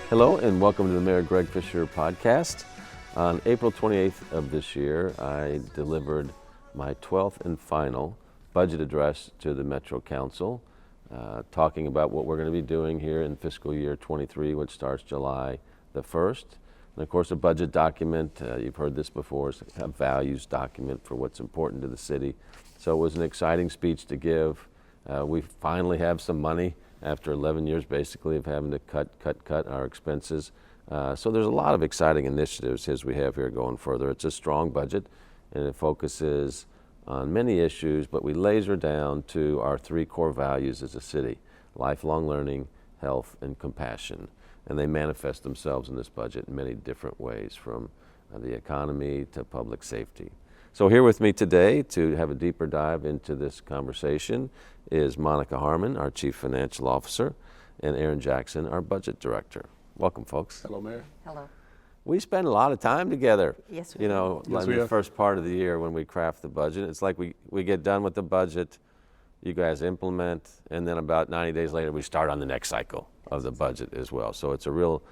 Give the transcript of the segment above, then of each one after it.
Hello and welcome to the Mayor Greg Fischer podcast. On April 28th of this year, I delivered my 12th and final budget address to the Metro Council, talking about what we're going to be doing here in fiscal year 23, which starts July the 1st. And of course, a budget document, you've heard this before, is a values document for what's important to the city. So it was an exciting speech to give. We finally have some money after 11 years basically of having to cut our expenses. So there's a lot of exciting initiatives as we have here going further. It's a strong budget and it focuses on many issues, but we laser down to our three core values as a city: lifelong learning, health, and compassion. And they manifest themselves in this budget in many different ways, from the economy to public safety. So here with me today to have a deeper dive into this conversation is Monica Harmon, our Chief Financial Officer, and Aaron Jackson, our Budget Director. Welcome, folks. Hello, Mayor. Hello. We spend a lot of time together. Yes, we You know, Yes, like we the have. first part of the year when we craft the budget. It's like we get done with the budget, you guys implement, and then about 90 days later we start on the next cycle of the budget as well. So it's a real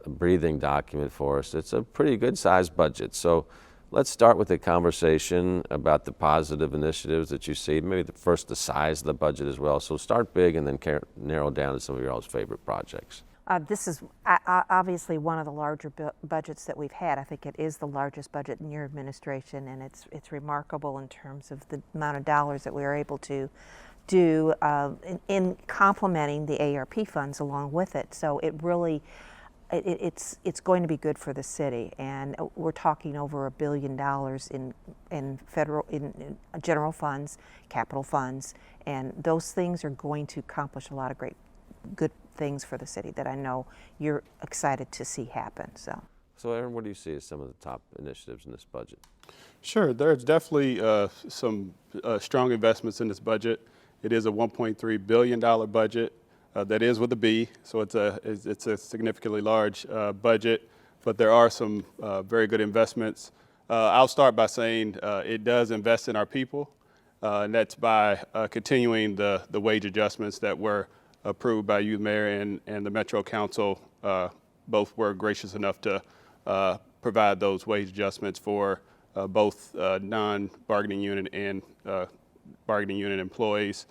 breathing document for us. It's a pretty good sized budget. So let's start with a conversation about the positive initiatives that you see. Maybe first the size of the budget as well. So start big and then narrow down to some of your all's favorite projects. This is obviously one of the larger budgets that we've had. I think it is the largest budget in your administration, and it's remarkable in terms of the amount of dollars that we are able to do in complementing the ARP funds along with it. So it really, it's going to be good for the city, and we're talking over $1 billion in general funds, capital funds, and those things are going to accomplish a lot of good things for the city that I know you're excited to see happen. So Aaron, what do you see as some of the top initiatives in this budget? Sure, there's definitely some strong investments in this budget. It is a $1.3 billion budget. That is with a B, so it's a significantly large budget, but there are some very good investments. I'll start by saying it does invest in our people, and that's by continuing the wage adjustments that were approved by you, Mayor, and the Metro Council. Both were gracious enough to provide those wage adjustments for both non-bargaining unit and bargaining unit employees.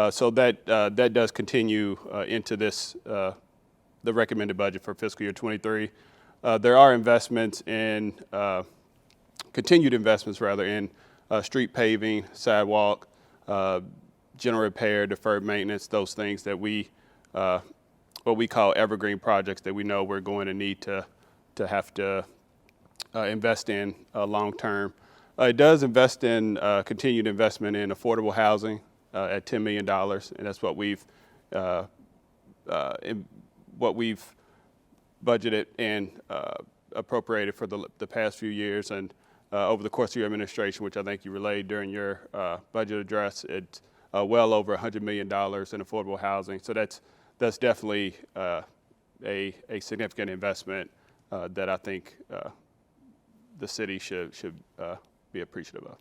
So that does continue into this the recommended budget for fiscal year 23. There are investments in continued investments rather in street paving, sidewalk, general repair, deferred maintenance, those things that what we call evergreen projects that we know we're going to need to have to invest in long term. It does invest in continued investment in affordable housing at $10 million, and that's what we've budgeted and appropriated for the past few years. And over the course of your administration, which I think you relayed during your budget address, it's well over $100 million in affordable housing. So that's definitely a significant investment that I think the city should be appreciative of.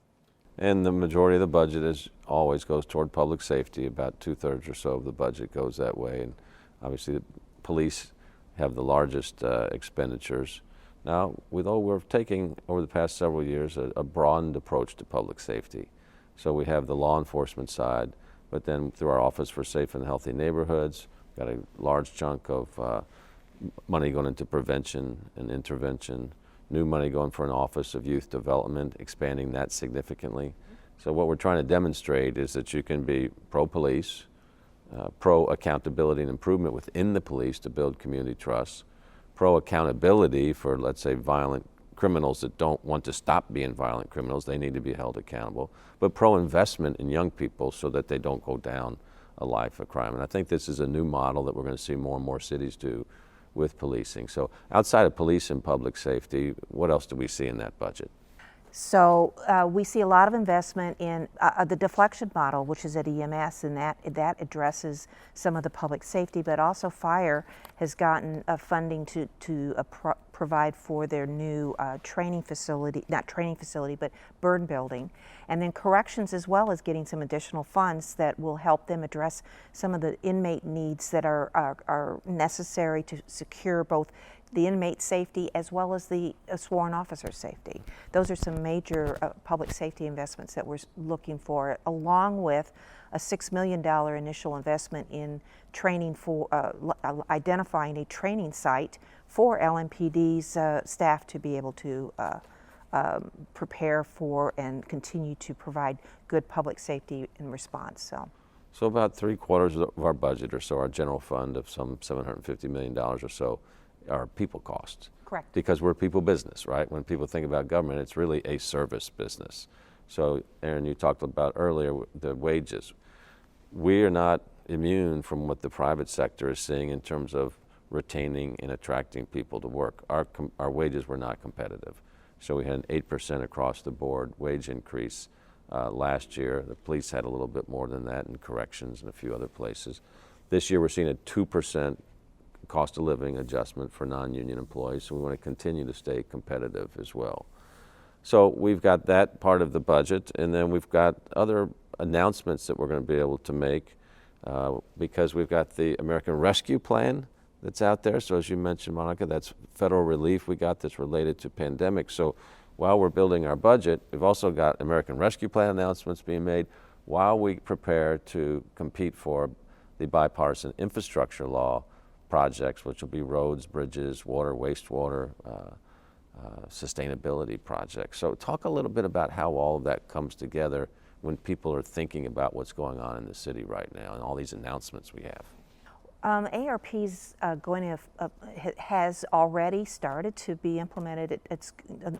And the majority of the budget always goes toward public safety. About 2/3 or so of the budget goes that way. And obviously the police have the largest expenditures. Now, although we're taking over the past several years a broadened approach to public safety. So we have the law enforcement side, but then through our Office for Safe and Healthy Neighborhoods, got a large chunk of money going into prevention and intervention, new money going for an Office of Youth Development, expanding that significantly. So what we're trying to demonstrate is that you can be pro-police, pro-accountability and improvement within the police to build community trust, pro-accountability for, let's say, violent criminals that don't want to stop being violent criminals. They need to be held accountable, but pro-investment in young people so that they don't go down a life of crime. And I think this is a new model that we're going to see more and more cities do with policing. So outside of police and public safety, what else do we see in that budget? So we see a lot of investment in the deflection model, which is at EMS, and that addresses some of the public safety, but also fire has gotten funding to provide for their new training facility, not training facility, but burn building. And then corrections as well as getting some additional funds that will help them address some of the inmate needs that are necessary to secure both the inmate safety as well as the sworn officer safety. Those are some major public safety investments that we're looking for, along with a $6 million initial investment in training for identifying a training site for LMPD's staff to be able to prepare for and continue to provide good public safety and response. So about 3/4 of our budget or so, our general fund of some $750 million or so, are people costs. Correct. Because we're a people business, right? When people think about government, it's really a service business. So, Aaron, you talked about earlier the wages. We are not immune from what the private sector is seeing in terms of retaining and attracting people to work. Our wages were not competitive. So we had an 8% across the board wage increase last year. The police had a little bit more than that, and corrections and a few other places. This year we're seeing a 2% cost of living adjustment for non-union employees, so we want to continue to stay competitive as well. So we've got that part of the budget, and then we've got other announcements that we're going to be able to make because we've got the American Rescue Plan that's out there. So as you mentioned, Monica, that's federal relief we got that's related to pandemic. So while we're building our budget, we've also got American Rescue Plan announcements being made while we prepare to compete for the bipartisan infrastructure law projects, which will be roads, bridges, water, wastewater, sustainability projects. So talk a little bit about how all of that comes together when people are thinking about what's going on in the city right now and all these announcements we have. ARP's has already started to be implemented. It's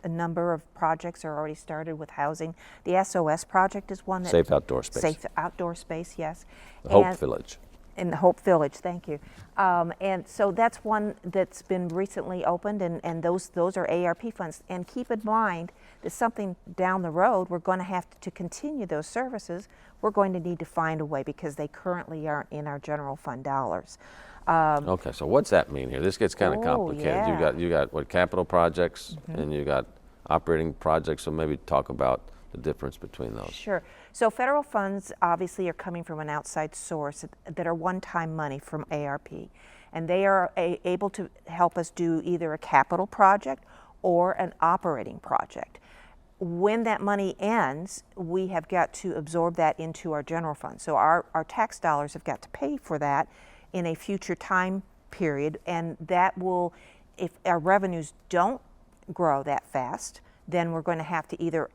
a number of projects are already started with housing. The SOS project is one that Safe outdoor space. Safe outdoor space, yes. The Hope Village. In the Hope Village, thank you. And so that's one that's been recently opened, and those are ARP funds. And keep in mind that something down the road, we're going to have to continue those services. We're going to need to find a way because they currently aren't in our general fund dollars. Okay, so what's that mean here? This gets kind of complicated. Yeah. You got what, capital projects, and you got operating projects. So maybe talk about the difference between those. Sure. So federal funds obviously are coming from an outside source that are one-time money from ARP, and they are able to help us do either a capital project or an operating project. When that money ends, we have got to absorb that into our general fund. So our tax dollars have got to pay for that in a future time period, and that will, if our revenues don't grow that fast, then we're going to have to either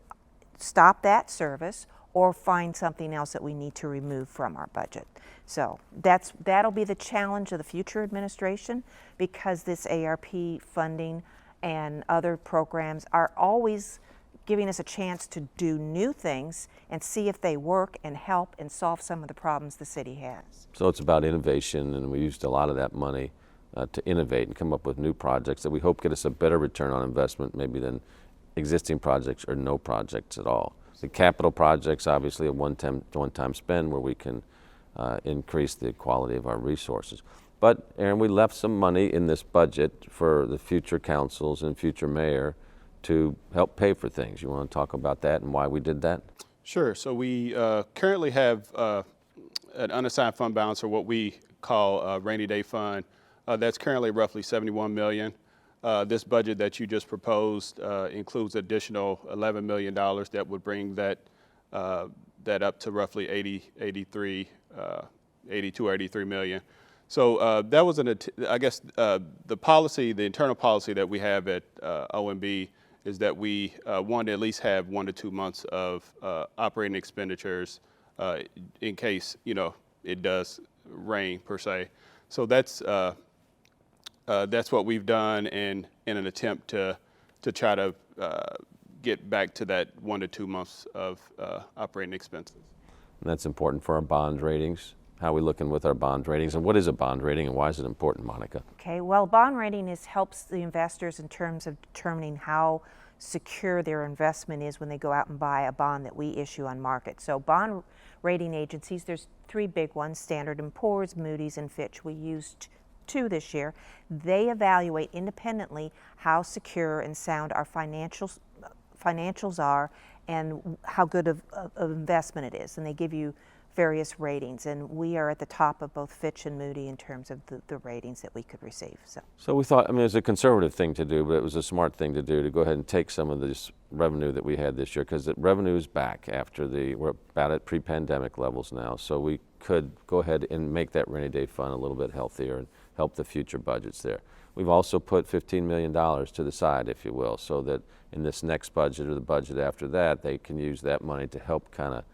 stop that service or find something else that we need to remove from our budget. So that'll be the challenge of the future administration, because this ARP funding and other programs are always giving us a chance to do new things and see if they work and help and solve some of the problems the city has. So it's about innovation, and we used a lot of that money to innovate and come up with new projects that we hope get us a better return on investment maybe than existing projects or no projects at all. The capital projects, obviously a one-time spend where we can increase the quality of our resources. But Aaron, we left some money in this budget for the future councils and future mayor to help pay for things. You want to talk about that and why we did that? Sure. So we currently have an unassigned fund balance, or what we call a rainy day fund. That's currently roughly $71 million. This budget that you just proposed includes additional $11 million that would bring that up to roughly 82 or 83 million. So that was the internal policy that we have at OMB is that we want to at least have 1 to 2 months of operating expenditures in case it does rain per se. So that's what we've done in an attempt to try to get back to that 1 to 2 months of operating expenses. And that's important for our bond ratings. How are we looking with our bond ratings, and what is a bond rating, and why is it important, Monica? Okay, well, bond rating helps the investors in terms of determining how secure their investment is when they go out and buy a bond that we issue on market. So bond rating agencies, there's three big ones, Standard & Poor's, Moody's, and Fitch. We used two this year. They evaluate independently how secure and sound our financials are and how good of investment it is. And they give you various ratings, and we are at the top of both Fitch and Moody in terms of the ratings that we could receive. So we thought, I mean, it was a conservative thing to do, but it was a smart thing to do, to go ahead and take some of this revenue that we had this year, because the revenue is back after we're about at pre-pandemic levels now, so we could go ahead and make that rainy day fund a little bit healthier and help the future budgets there. We've also put $15 million to the side, if you will, so that in this next budget or the budget after that, they can use that money to help kind of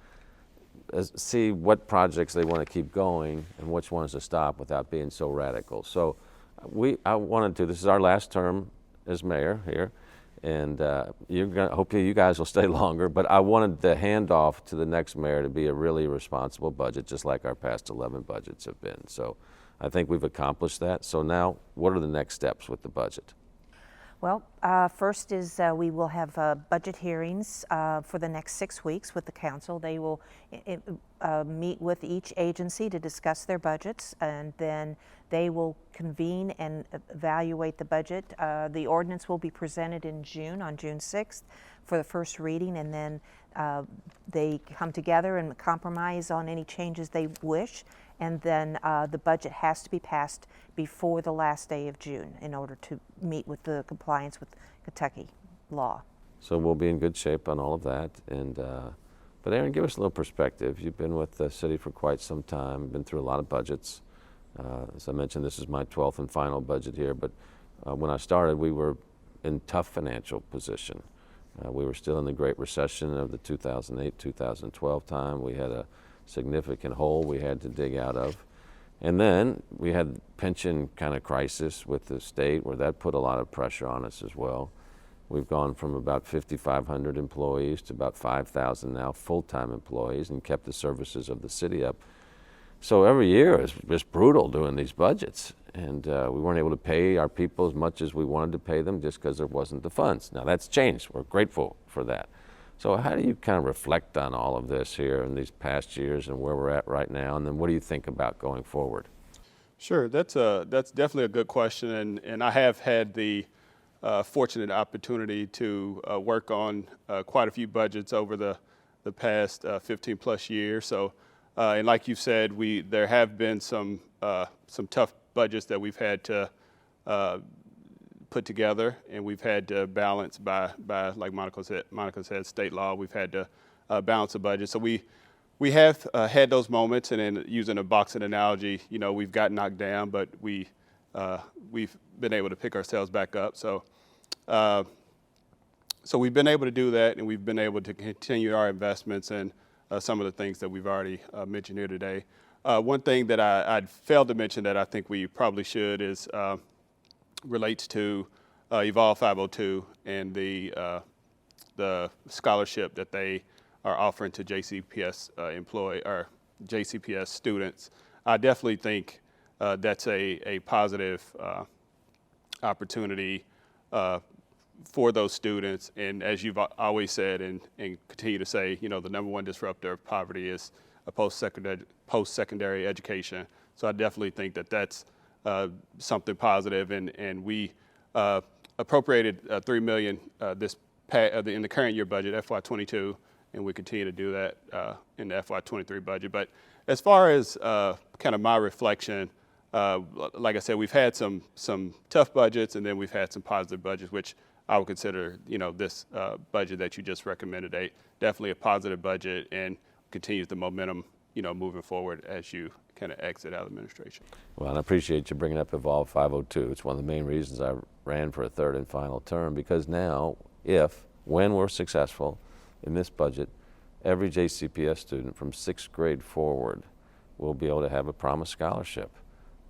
see what projects they want to keep going and which ones to stop without being so radical. So I wanted to, this is our last term as mayor here, and hopefully you guys will stay longer, but I wanted the handoff to the next mayor to be a really responsible budget, just like our past 11 budgets have been. So I think we've accomplished that. So now, what are the next steps with the budget? Well, first is we will have budget hearings for the next 6 weeks with the council. They will meet with each agency to discuss their budgets, and then they will convene and evaluate the budget. The ordinance will be presented in June, on June 6th, for the first reading, and then they come together and compromise on any changes they wish, and then the budget has to be passed before the last day of June in order to meet with the compliance with Kentucky law. So we'll be in good shape on all of that. And but Aaron, give us a little perspective. You've been with the city for quite some time, been through a lot of budgets. As I mentioned, this is my 12th and final budget here, but when I started, we were in tough financial position. We were still in the Great Recession of the 2008-2012 time. We had a significant hole we had to dig out of. And then we had pension kind of crisis with the state, where that put a lot of pressure on us as well. We've gone from about 5,500 employees to about 5,000 now full-time employees, and kept the services of the city up. So every year is just brutal doing these budgets, and we weren't able to pay our people as much as we wanted to pay them just because there wasn't the funds. Now that's changed. We're grateful for that. So how do you kind of reflect on all of this here in these past years and where we're at right now, and then what do you think about going forward? Sure, that's definitely a good question, and I have had the fortunate opportunity to work on quite a few budgets over the past 15 plus years. So, and like you said, there have been some tough budgets that we've had to put together, and we've had to balance by like Monica said, state law. We've had to balance the budget. So we have had those moments, and then using a boxing analogy, we've got knocked down, but we've been able to pick ourselves back up. So we've been able to do that, and we've been able to continue our investments in some of the things that we've already mentioned here today. One thing that I'd failed to mention that I think we probably should is relates to Evolve 502 and the scholarship that they are offering to JCPS JCPS students. I definitely think that's a positive opportunity for those students. And as you've always said and continue to say, the number one disruptor of poverty is a post-secondary education. So I definitely think that that's something positive, and we appropriated $3 million in the current year budget, FY22, and we continue to do that in the FY23 budget. But as far as kind of my reflection, like I said, we've had some tough budgets, and then we've had some positive budgets, which I would consider, this budget that you just recommended definitely a positive budget, and continues the momentum, moving forward as you kind of exit out of administration. Well, and I appreciate you bringing up Evolve 502. It's one of the main reasons I ran for a third and final term, because now, when we're successful in this budget, every JCPS student from 6th grade forward will be able to have a promised scholarship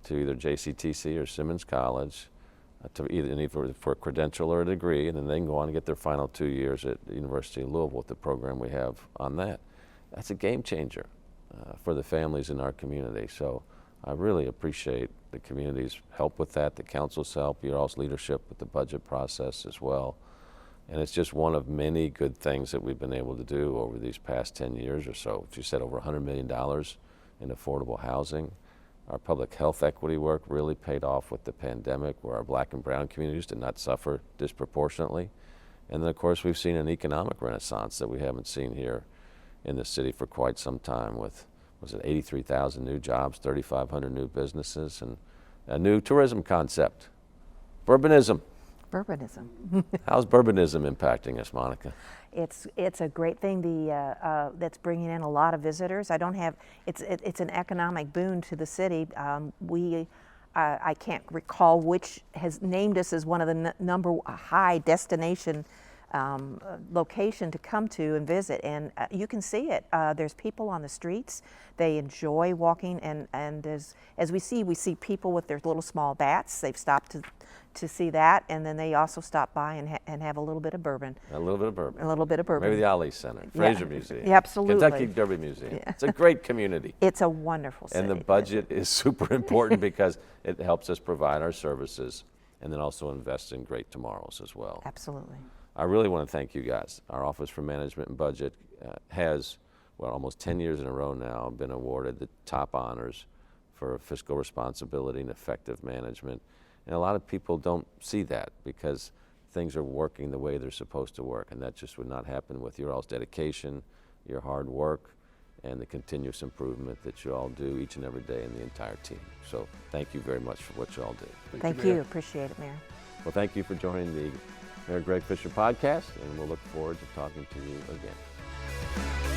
to either JCTC or Simmons College, to either for a credential or a degree, and then they can go on and get their final 2 years at the University of Louisville with the program we have on that. That's a game changer for the families in our community. So I really appreciate the community's help with that, the council's help, your all's leadership with the budget process as well. And it's just one of many good things that we've been able to do over these past 10 years or so. As you said, over $100 million in affordable housing. Our public health equity work really paid off with the pandemic, where our black and brown communities did not suffer disproportionately. And then, of course, we've seen an economic renaissance that we haven't seen here in the city for quite some time, with, was it 83,000 new jobs, 3,500 new businesses, and a new tourism concept, Bourbonism. Bourbonism. How's Bourbonism impacting us, Monica? It's a great thing. That's bringing in a lot of visitors. It's an economic boon to the city. I can't recall which has named us as one of the number high destination location to come to and visit, and you can see it. There's people on the streets. They enjoy walking, and as we see people with their little small bats. They've stopped to see that, and then they also stop by and have a little bit of bourbon. A little bit of bourbon. A little bit of bourbon. Maybe the Ali Center, Fraser Museum. Yeah, absolutely. Kentucky Derby Museum. Yeah. It's a great community. It's a wonderful city. And the budget is super important because it helps us provide our services and then also invest in great tomorrows as well. Absolutely. I really want to thank you guys. Our Office for Management and Budget has, almost 10 years in a row now, been awarded the top honors for fiscal responsibility and effective management. And a lot of people don't see that because things are working the way they're supposed to work, and that just would not happen with your all's dedication, your hard work, and the continuous improvement that you all do each and every day in the entire team. So thank you very much for what you all do. Thank you. Appreciate it, Mayor. Well, thank you for joining the Mayor Greg Fischer podcast, and we'll look forward to talking to you again.